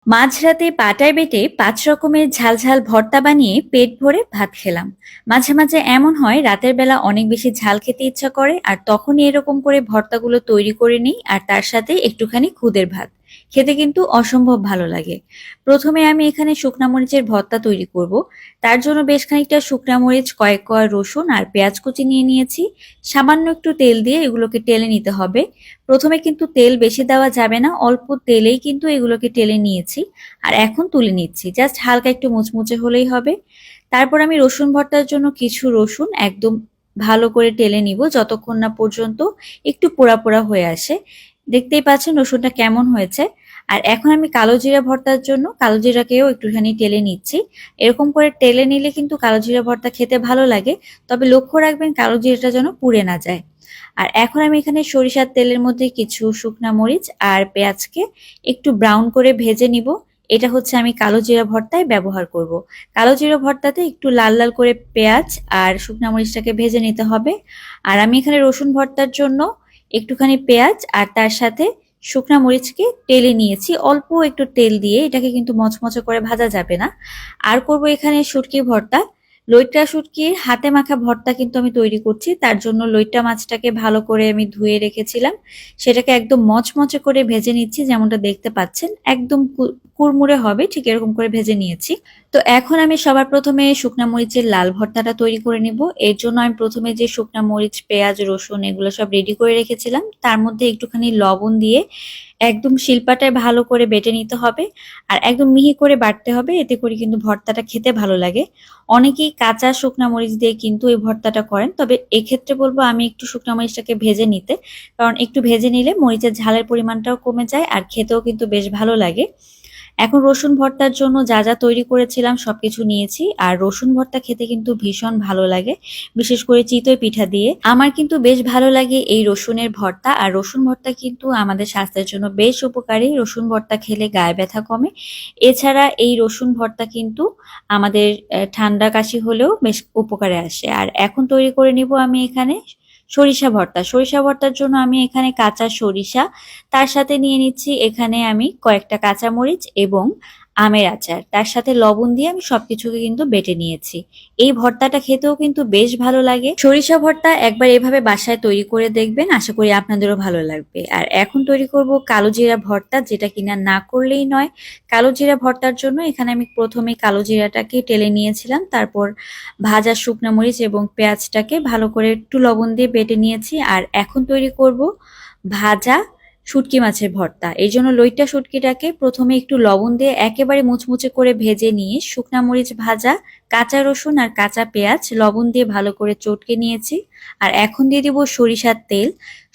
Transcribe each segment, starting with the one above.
মাঝরাতে পাটায় বেটে ৫ রকমের ঝাল ঝাল ভর্তা বানিয়ে পেট ভরে ভাত খেলাম। মাঝে মাঝে এমন হয় রাতের বেলা অনেক বেশি ঝাল খেতে ইচ্ছা করে, আর তখনই এরকম করে ভর্তাগুলো তৈরি করে নিই, আর তার সাথে একটুখানি খুদের ভাত খেতে কিন্তু অসম্ভব ভালো লাগে। প্রথমে আমি এখানে শুকনা মরিচের ভর্তা তৈরি করব। তার জন্য বেশ খানিকটা শুকনা মরিচ, কয়েক কোয়া রসুন আর পেঁয়াজ কুচি নিয়ে নিয়েছি। সামান্য একটু তেল দিয়ে এগুলোকে টেলে নিতে হবে। প্রথমে কিন্তু তেল বেশি দেওয়া যাবে না, অল্প তেলেই কিন্তু এগুলোকে টেলে নিয়েছি। আর এখন তুলে নিচ্ছি, জাস্ট হালকা একটু মুচমুচে হলেই হবে। তারপর আমি রসুন ভর্তার জন্য কিছু রসুন একদম ভালো করে টেলে নিব, যতক্ষণ না পর্যন্ত একটু পোড়া পোড়া হয়ে আসে। দেখতেই পাচ্ছেন রসুনটা কেমন হয়েছে। আর এখন আমি কালো জিরা ভর্তার জন্য কালো জিরাকেও একটুখানি টেলে নিচ্ছি। এরকম করে টেলে নিলে কিন্তু কালো জিরা ভর্তা খেতে ভালো লাগে, তবে লক্ষ্য রাখবেন কালো জিরাটা যেন পুড়ে না যায়। আর এখন আমি এখানে সরিষার তেলের মধ্যে কিছু শুকনা মরিচ আর পেঁয়াজকে একটু ব্রাউন করে ভেজে নিব। এটা হচ্ছে আমি কালো জিরা ভর্তায় ব্যবহার করব। কালো জিরা ভর্তাতে একটু লাল লাল করে পেঁয়াজ আর শুকনা মরিচটাকে ভেজে নিতে হবে। আর আমি এখানে রসুন ভর্তার জন্য একটুখানি পেঁয়াজ আর তার সাথে শুকনা মরিচকে টেলে নিয়েছি অল্প একটু তেল দিয়ে। এটাকে কিন্তু মচমচে করে ভাজা যাবে না। আর করব এখানে শুটকি ভর্তা। লইট্টা শুটকির হাতে মাখা ভর্তা কিন্তু আমি তৈরি করছি। তার জন্য লইট্টা মাছটাকে ভালো করে আমি ধুয়ে রেখেছিলাম। সেটাকে একদম মচমচে করে ভেজে নিচ্ছি, যেমনটা দেখতে পাচ্ছেন একদম কুড়মুড়ে হবে ঠিক এরকম করে ভেজে নিয়েছি। তো এখন আমি সবার প্রথমে শুকনা মরিচের লাল ভর্তাটা তৈরি করে নিব। এর জন্য আমি প্রথমে যে শুকনা মরিচ, পেঁয়াজ, রসুন এগুলো সব রেডি করে রেখেছিলাম, তার মধ্যে একটুখানি লবণ দিয়ে একদম শিলপাটায় ভালো করে বেটে নিতে হবে। আর একদম মিহি করে বাটতে হবে, এতে করে কিন্তু ভর্তাটা খেতে ভালো লাগে। অনেকেই কাঁচা শুকনা মরিচ দিয়ে কিন্তু এই ভর্তাটা করেন, তবে এক্ষেত্রে বলবো আমি একটু শুকনা মরিচটাকে ভেজে নিতে, কারণ একটু ভেজে নিলে মরিচের ঝালের পরিমাণটাও কমে যায় আর খেতেও কিন্তু বেশ ভালো লাগে। এখন রসুন ভর্তার জন্য যা যা তৈরি করেছিলাম সবকিছু নিয়েছি। আর রসুন ভর্তা খেতে কিন্তু ভীষণ ভালো লাগে, বিশেষ করে চিতই পিঠা দিয়ে। আমার কিন্তু বেশ ভালো লাগে এই রসুনের ভর্তা। আর রসুন ভর্তা কিন্তু আমাদের স্বাস্থ্যের জন্য বেশ উপকারী। রসুন ভর্তা খেলে গায়ে ব্যথা কমে। এছাড়া এই রসুন ভর্তা কিন্তু আমাদের ঠান্ডা কাশি হলেও বেশ উপকারে আসে। আর এখন তৈরি করে নিব আমি এখানে সরিষা ভর্তা। সরিষা ভর্তার জন্য আমি এখানে কাঁচা সরিষা, তার সাথে নিয়ে নিচ্ছি এখানে আমি কয়েকটা কাঁচামরিচ এবং আমের আচার, তার সাথে লবণ দিয়ে আমি সবকিছুকে কিন্তু বেটে নিয়েছি। এই ভর্তাটা খেতেও কিন্তু বেশ ভালো লাগে। সরিষা ভর্তা একবার এভাবে বাসায় তৈরি করে দেখবেন, আশা করি আপনাদেরও ভালো লাগবে। আর এখন তৈরি করব কালো জিরা ভর্তা, যেটা কিনা না করলেই নয়। কালো জিরা ভর্তার জন্য এখানে আমি প্রথমে কালো জিরাটাকে টেলে নিয়েছিলাম, তারপর ভাজা শুকনো মরিচ এবং পেঁয়াজটাকে ভালো করে একটু লবণ দিয়ে বেটে নিয়েছি। আর এখন তৈরি করব ভাজা শুটকি মাছের ভর্তা। এই জন্য লইট্টা শুটকিটাকে প্রথমে একটু লবণ দিয়ে একেবারে মুচমুচে করে ভেজে নিয়ে শুকনা মরিচ ভাজা, কাঁচা রসুন আর কাঁচা পেঁয়াজ লবণ দিয়ে ভালো করে চটকে নিয়েছি। আর এখন দিয়ে দিব সরিষার তেল।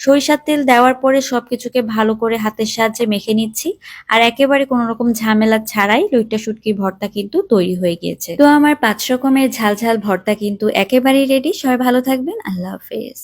সরিষার তেল দেওয়ার পরে সবকিছুকে ভালো করে হাতের সাহায্যে মেখে নিচ্ছি। আর একেবারে কোনো রকম ঝামেলা ছাড়াই লইট্টা শুটকির ভর্তা কিন্তু তৈরি হয়ে গিয়েছে। তো আমার ৫ রকমের ঝাল ঝাল ভর্তা কিন্তু একেবারেই রেডি। সবাই ভালো থাকবেন। আল্লাহ হাফেজ।